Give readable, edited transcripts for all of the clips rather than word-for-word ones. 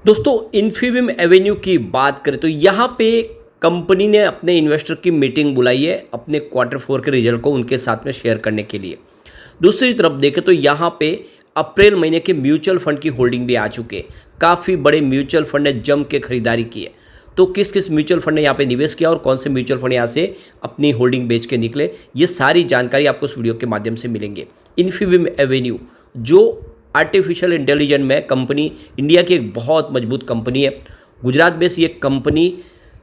दोस्तों Infibeam Avenue की बात करें तो यहाँ पे कंपनी ने अपने इन्वेस्टर की मीटिंग बुलाई है अपने क्वार्टर फोर के रिजल्ट को उनके साथ में शेयर करने के लिए। दूसरी तरफ देखें तो यहाँ पे अप्रैल महीने के म्यूचुअल फंड की होल्डिंग भी आ चुके हैं। काफ़ी बड़े म्यूचुअल फंड ने जम के खरीदारी की है। तो किस किस म्यूचुअल फंड ने यहाँ पे निवेश किया और कौन से म्यूचुअल फंड यहाँ से अपनी होल्डिंग बेच के निकले, ये सारी जानकारी आपको इस वीडियो के माध्यम से मिलेंगे। इन्फीबीम एवेन्यू जो आर्टिफिशियल इंटेलिजेंस में कंपनी, इंडिया की एक बहुत मजबूत कंपनी है। गुजरात बेस्ड ये कंपनी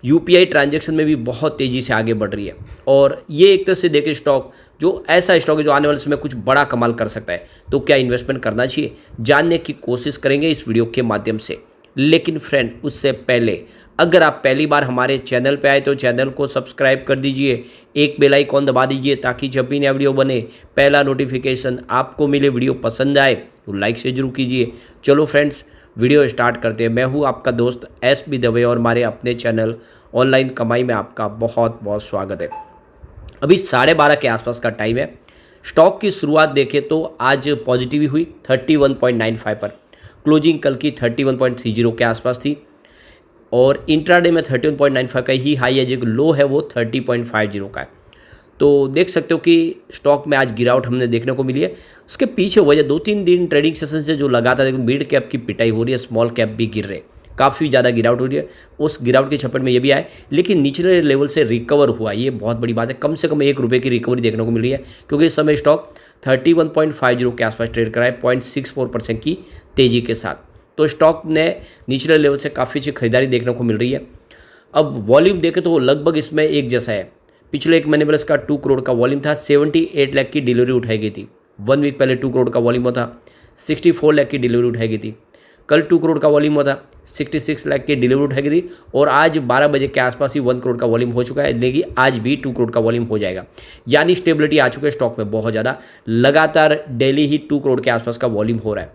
यूपीआई ट्रांजैक्शन में भी बहुत तेज़ी से आगे बढ़ रही है और ये एक तरह से देखें स्टॉक जो ऐसा स्टॉक है जो आने वाले समय कुछ बड़ा कमाल कर सकता है। तो क्या इन्वेस्टमेंट करना चाहिए, जानने की कोशिश करेंगे इस वीडियो के माध्यम से। लेकिन फ्रेंड उससे पहले अगर आप पहली बार हमारे चैनल पे आए तो चैनल को सब्सक्राइब कर दीजिए, एक बेल आइकॉन दबा दीजिए ताकि जब भी नया वीडियो बने पहला नोटिफिकेशन आपको मिले। वीडियो पसंद आए तो लाइक से जरूर कीजिए। चलो फ्रेंड्स वीडियो स्टार्ट करते हैं। मैं हूँ आपका दोस्त एस.बी. दवे और हमारे अपने चैनल ऑनलाइन कमाई में आपका बहुत बहुत स्वागत है। अभी 12:30 के आसपास का टाइम है। स्टॉक की शुरुआत देखें तो आज पॉजिटिव ही हुई 31.95 पर। क्लोजिंग कल की 31.30 के आसपास थी और इंट्राडे में 31.95 का ही हाई है, जो लो है वो 30.50 का है। तो देख सकते हो कि स्टॉक में आज गिरावट हमने देखने को मिली है। उसके पीछे वजह 2-3 दिन ट्रेडिंग सेशन से जो लगातार देखो मिड कैप की पिटाई हो रही है, स्मॉल कैप भी गिर रहे, काफ़ी ज़्यादा गिरावट हो रही है। उस गिरावट की झपट में ये भी आए लेकिन निचले लेवल से रिकवर हुआ, ये बहुत बड़ी बात है। कम से कम ₹1 की रिकवरी देखने को मिल रही है क्योंकि इस समय स्टॉक 31.50 के आसपास ट्रेड करा है 0.64% की तेज़ी के साथ। तो स्टॉक ने निचले लेवल से काफ़ी अच्छी खरीदारी देखने को मिल रही है। अब वॉल्यूम देखें तो वो लगभग इसमें एक जैसा है। पिछले एक महीने में इसका 2 करोड़ का वॉल्यूम था, 78 लाख की डिलीवरी उठाई गई थी। 1 वीक पहले 2 करोड़ का वॉल्यूम हुआ था, 64 लाख की डिलीवरी उठाई गई थी। कल 2 करोड़ का वॉल्यूम हुआ था, 66 लाख की डिलीवरी उठाई गई थी और आज 12 बजे के आसपास ही 1 करोड़ का वॉल्यूम हो चुका है, लेकिन आज भी 2 करोड़ का वॉल्यूम हो जाएगा। यानी स्टेबिलिटी आ चुकी है स्टॉक में बहुत ज़्यादा। लगातार डेली ही 2 करोड़ के आसपास का वॉल्यूम हो रहा है।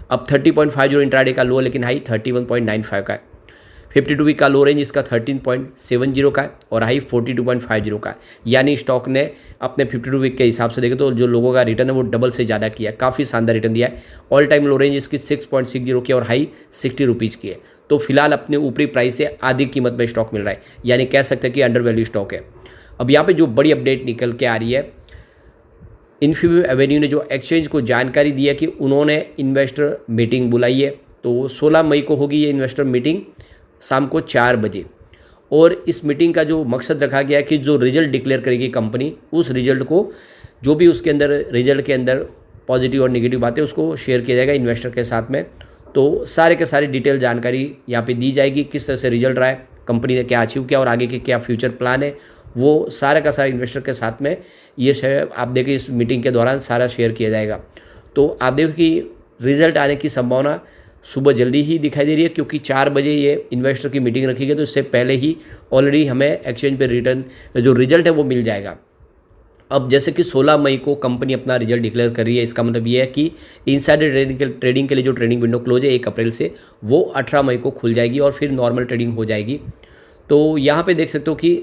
अब 30.50 इंट्राडे का लो, लेकिन हाई 31.95 का है। 52 वीक का लो रेंज इसका 13.70 का है और हाई 42.50 का है। यानी स्टॉक ने अपने 52 वीक के हिसाब से देखें तो जो लोगों का रिटर्न है वो डबल से ज़्यादा किया है, काफ़ी शानदार रिटर्न दिया है। ऑल टाइम लो रेंज इसकी 6.60 की और हाई 60 रुपीज़ की है। तो फिलहाल अपने ऊपरी प्राइस से आधी कीमत में स्टॉक मिल रहा है, यानी कह सकते हैं कि अंडर वैल्यू स्टॉक है। अब यहाँ पर जो बड़ी अपडेट निकल के आ रही है, इन्फीबीम एवेन्यू ने जो एक्सचेंज को जानकारी दी है कि उन्होंने इन्वेस्टर मीटिंग बुलाई है। तो 16 मई को होगी ये इन्वेस्टर मीटिंग शाम को 4 बजे और इस मीटिंग का जो मकसद रखा गया है कि जो रिजल्ट डिक्लेयर करेगी कंपनी, उस रिजल्ट को जो भी उसके अंदर रिजल्ट के अंदर पॉजिटिव और नेगेटिव बातें उसको शेयर किया जाएगा इन्वेस्टर के साथ में। तो सारे के सारी डिटेल जानकारी यहाँ पे दी जाएगी, किस तरह से रिजल्ट रहा है, कंपनी ने क्या अचीव किया और आगे के क्या फ्यूचर प्लान है, वो सारा का सारा इन्वेस्टर के साथ में ये शेयर आप देखिए इस मीटिंग के दौरान सारा शेयर किया जाएगा। तो आप देखो कि रिजल्ट आने की संभावना सुबह जल्दी ही दिखाई दे रही है क्योंकि 4 बजे ये इन्वेस्टर की मीटिंग रखी गई, तो इससे पहले ही ऑलरेडी हमें एक्सचेंज पे रिटर्न जो रिजल्ट है वो मिल जाएगा। अब जैसे कि 16 मई को कंपनी अपना रिजल्ट डिक्लेयर कर रही है, इसका मतलब ये है कि इनसाइडर ट्रेडिंग के लिए जो ट्रेडिंग विंडो क्लोज है 1 अप्रैल से, वो 18 मई को खुल जाएगी और फिर नॉर्मल ट्रेडिंग हो जाएगी। तो यहाँ पे देख सकते हो कि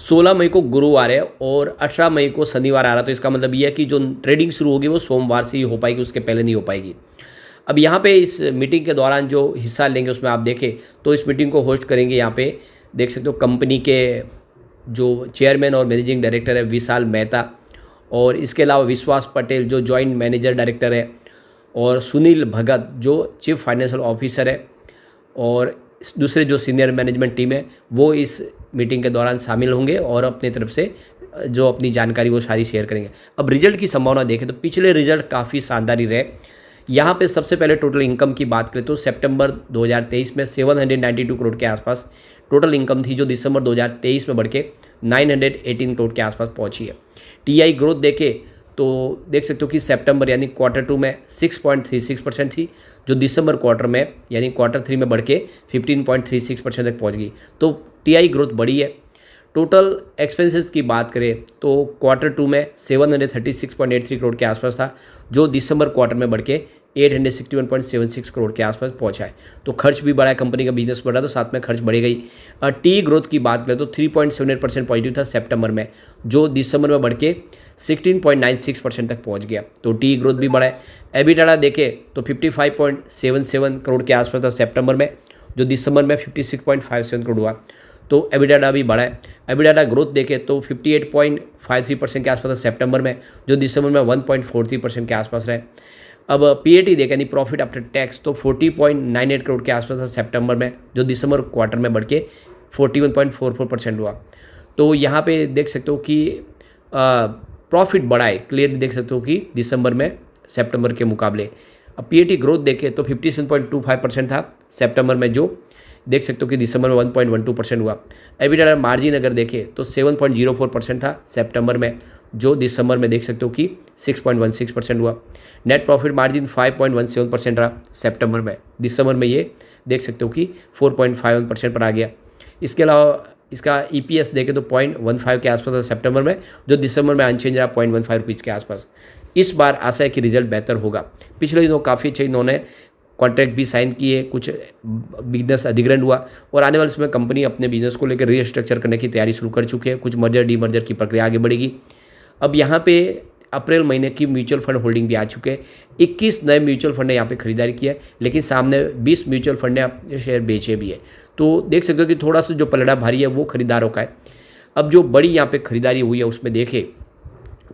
16 मई को गुरुवार है और 18 मई को शनिवार आ रहा, तो इसका मतलब ये है कि जो ट्रेडिंग शुरू होगी वो सोमवार से ही हो पाएगी, उसके पहले नहीं हो पाएगी। अब यहाँ पे इस मीटिंग के दौरान जो हिस्सा लेंगे उसमें आप देखें तो इस मीटिंग को होस्ट करेंगे, यहाँ पे देख सकते हो कंपनी के जो चेयरमैन और मैनेजिंग डायरेक्टर है विशाल मेहता, और इसके अलावा विश्वास पटेल जो जॉइंट मैनेजर डायरेक्टर है, और सुनील भगत जो चीफ फाइनेंशियल ऑफिसर है, और दूसरे जो सीनियर मैनेजमेंट टीम है वो इस मीटिंग के दौरान शामिल होंगे और अपनी तरफ से जो अपनी जानकारी वो सारी शेयर करेंगे। अब रिजल्ट की संभावना देखें तो पिछले रिजल्ट काफ़ी शानदार ही रहे। यहाँ पे सबसे पहले टोटल इनकम की बात करें तो सितंबर 2023 में 792 करोड़ के आसपास टोटल इनकम थी, जो दिसंबर 2023 में बढ़ के 918 करोड़ के आसपास पहुंची है। टीआई ग्रोथ देखें तो देख सकते हो कि सितंबर यानी क्वार्टर 2 में 6.36% थी, जो दिसंबर क्वार्टर में यानी क्वार्टर 3 में बढ़ के 15.36% तक पहुँच गई। तो टीआई ग्रोथ बढ़ी है। टोटल एक्सपेंसेस की बात करें तो क्वार्टर 2 में 736.83 करोड़ के आसपास था, जो दिसंबर क्वार्टर में बढ़ के 861.76 करोड़ के आसपास पहुंचा है। तो खर्च भी बढ़ा है, कंपनी का बिजनेस बढ़ा तो साथ में खर्च बढ़ेगा ही। टी ग्रोथ की बात करें तो 3.78% पॉजिटिव था सितंबर में, जो दिसंबर में बढ़ के 16.96% तक पहुंच गया। तो टी ग्रोथ भी बढ़ा है। एबिटाडा देखें तो 55.77 करोड़ के आसपास था सितंबर में, जो दिसंबर में 56.57 करोड़ हुआ। तो एबिटाडा भी बढ़ा है। एबिटाडा ग्रोथ देखें तो 58.53% के आसपास था सितंबर में, जो दिसंबर में 1.43% के आसपास रहे। अब पीएटी देखें यानी प्रॉफिट आफ्टर टैक्स तो 40.98 करोड़ के आसपास था सितंबर में, जो दिसंबर क्वार्टर में बढ़ के 41.44% हुआ। तो यहाँ पे देख सकते हो कि प्रॉफिट बढ़ा है, क्लियरली देख सकते हो कि दिसंबर में सितंबर के मुकाबले। अब पीएटी ग्रोथ देखें तो 57.25% था सितंबर में, जो देख सकते हो कि दिसंबर में 1.12% हुआ। एबिटाडा मार्जिन अगर देखें तो 7.04% था सितंबर में, जो दिसंबर में देख सकते हो कि 6.16% हुआ। नेट प्रॉफिट मार्जिन 5.17% रहा सितंबर में, दिसंबर में ये देख सकते हो कि 4.51% पर आ गया। इसके अलावा इसका ईपीएस देखें तो 0.15 के आसपास था सितंबर में, जो दिसंबर में अनचेंज रहा 0.15 रुपीज़ के आसपास। इस बार आशा है कि रिजल्ट बेहतर होगा। पिछले दिनों काफ़ी अच्छे इन्होंने कॉन्ट्रैक्ट भी साइन किए, कुछ बिजनेस अधिग्रहण हुआ और आने वाले समय कंपनी अपने बिजनेस को लेकर रीस्ट्रक्चर करने की तैयारी शुरू कर चुकी है। कुछ मर्जर डीमर्जर की प्रक्रिया आगे बढ़ेगी। अब यहाँ पे अप्रैल महीने की म्यूचुअल फंड होल्डिंग भी आ चुके हैं। 21 नए म्यूचुअल फंड ने यहाँ पे खरीदारी की है, लेकिन सामने 20 म्यूचुअल फंड ने अपने शेयर बेचे भी है। तो देख सकते हो कि थोड़ा सा जो पलड़ा भारी है वो खरीदारों का है। अब जो बड़ी यहाँ पे खरीदारी हुई है उसमें देखें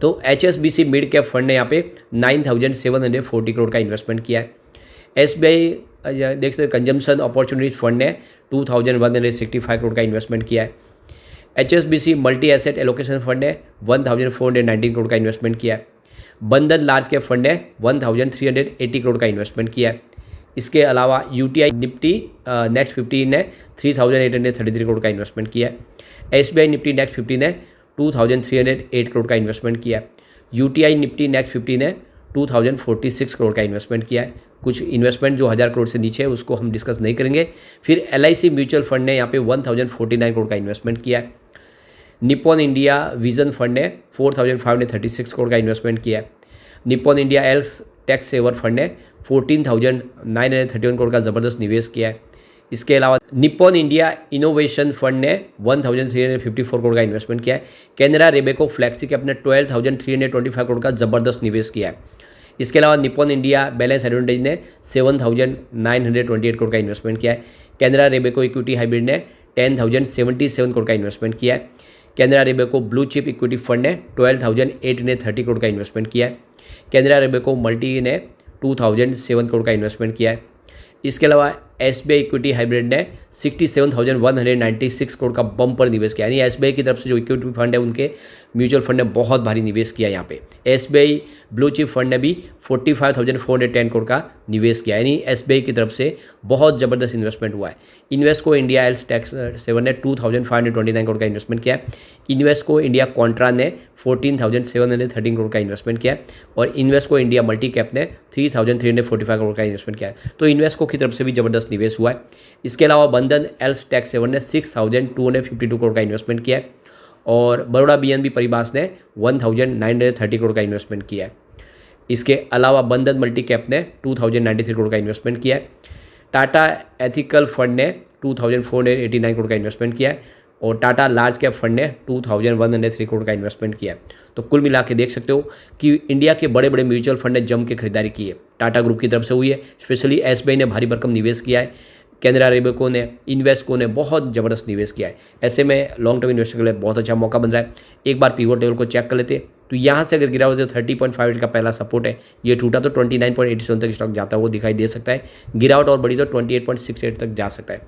तो HSBC मिड कैप फंड ने यहाँ पे 9,740 करोड़ का इन्वेस्टमेंट किया है। SBI देख सकते कंजम्पशन अपॉर्चुनिटीज फंड ने 2,165 करोड़ का इन्वेस्टमेंट किया है। HSBC multi asset allocation fund ने 1,419 करोड़ का इन्वेस्टमेंट किया है। बंधन लार्ज कैप फंड ने 1,380 करोड़ का इन्वेस्टमेंट किया है। इसके अलावा UTI निफ्टी नेक्स्ट 50 ने 3,833 करोड़ का इन्वेस्टमेंट किया है। SBI निफ्टी नेक्स्ट 50 ने 2,308 करोड़ का इन्वेस्टमेंट किया है। UTI निफ्टी नेक्स्ट 50 ने 2,046 करोड़ का इन्वेस्टमेंट किया है। कुछ इन्वेस्टमेंट जो 1000 करोड़ से नीचे है उसको हम डिस्कस नहीं करेंगे। फिर LIC म्यूचुअल फंड ने यहाँ पे 1,049 करोड़ का इन्वेस्टमेंट किया है। निप्पॉन इंडिया विजन फंड ने 4,536 करोड़ का इन्वेस्टमेंट किया है। Nippon India ELSS tax saver fund ने 14,931 करोड़ का ज़बरदस्त निवेश किया है। इसके अलावा निप्पॉन इंडिया इनोवेशन फंड ने 1,354 करोड़ का इन्वेस्टमेंट किया है। कैनरा रेबेको फ्लैक्सी के अपने 12,325 करोड़ का ज़बरदस्त निवेश किया है। इसके अलावा निप्पॉन इंडिया बैलेंस एडवांटेज ने 7,928 करोड़ का इन्वेस्टमेंट किया है। कैनरा रेबेको इक्विटी हाइब्रिड ने 10,077 करोड़ का इन्वेस्टमेंट किया है। Canara Robeco blue chip equity fund ने 12,830 करोड़ का इन्वेस्टमेंट किया है। कैनरा रेबेको मल्टी ने 2,007 करोड़ का इन्वेस्टमेंट किया है। इसके अलावा SBI इक्विटी हाइब्रिड ने 67,196 करोड़ का बम्पर निवेश किया, यानी SBI की तरफ से जो इक्विटी फंड है उनके म्यूचुअल फंड ने बहुत भारी निवेश किया। यहाँ पे SBI ब्लू चिप फंड ने भी 45,410 करोड़ का निवेश किया, यानी SBI की तरफ से बहुत ज़बरदस्त इन्वेस्टमेंट हुआ है। इन्वेस्टको इंडिया एल्स टैक्स सेवन ने 2,529 करोड़ का इन्वेस्टमेंट किया है। इन्वेस्टको इंडिया कॉन्ट्रा ने 14,713 करोड़ का इन्वेस्टमेंट किया है और इन्वेस्टको इंडिया मल्टी कैप ने 3,345 करोड़ का इन्वेस्टमेंट किया है। तो इन्वेस्टको की तरफ से भी ज़बरदस्त निवेश हुआ है। इसके अलावा बंधन एल्स टैक्स सेवन ने 6,252 करोड़ का इन्वेस्टमेंट किया है और बड़ौदा BNB परिवास ने 1,930 करोड़ का इन्वेस्टमेंट किया है। इसके अलावा बंधन मल्टी कैप ने 2,093 करोड़ का इन्वेस्टमेंट किया है। टाटा एथिकल फंड ने 2,489 करोड़ का इन्वेस्टमेंट किया है और टाटा लार्ज कैप फंड ने 2,103 करोड़ का इन्वेस्टमेंट किया है। तो कुल मिला के देख सकते हो कि इंडिया के बड़े बड़े म्यूचुअल फंड ने जम के खरीदारी की है। टाटा ग्रुप की तरफ से हुई है, स्पेशली SBI ने भारी भरकम निवेश किया है। कैनरा रेबेको ने, इन्वेस्टको ने बहुत ज़बरदस्त निवेश किया है। ऐसे में लॉन्ग टर्म इन्वेस्टर के लिए बहुत अच्छा मौका बन रहा है। एक बार पिवट टेबल को चेक कर लेते तो यहाँ से अगर गिरा हो तो 30.58 का पहला सपोर्ट है, ये टूटा तो 29.87 तक स्टॉक जाता है वो दिखाई दे सकता है। गिरावट और बड़ी तो 28.68 तक जा सकता है।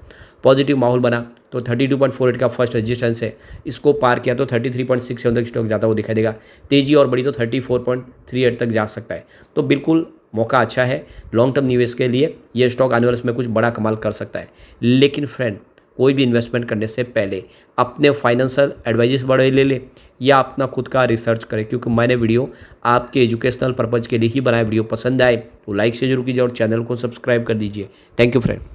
पॉजिटिव माहौल बना तो 32.48 का फर्स्ट रेजिस्टेंस है, इसको पार किया तो 33.67 तक स्टॉक जाता हुआ दिखाई देगा। तेजी और बड़ी तो 34.38 तक जा सकता है। तो बिल्कुल मौका अच्छा है लॉन्ग टर्म निवेश के लिए। ये स्टॉक आने वाले समय कुछ बड़ा कमाल कर सकता है। लेकिन फ्रेंड, कोई भी इन्वेस्टमेंट करने से पहले अपने फाइनेंशियल एडवाइजर्स बड़े ले ले या अपना खुद का रिसर्च करें, क्योंकि मैंने वीडियो आपके एजुकेशनल पर्पज़ के लिए ही बनाया। वीडियो पसंद आए तो लाइक से जरूर कीजिए और चैनल को सब्सक्राइब कर दीजिए। Thank you friend.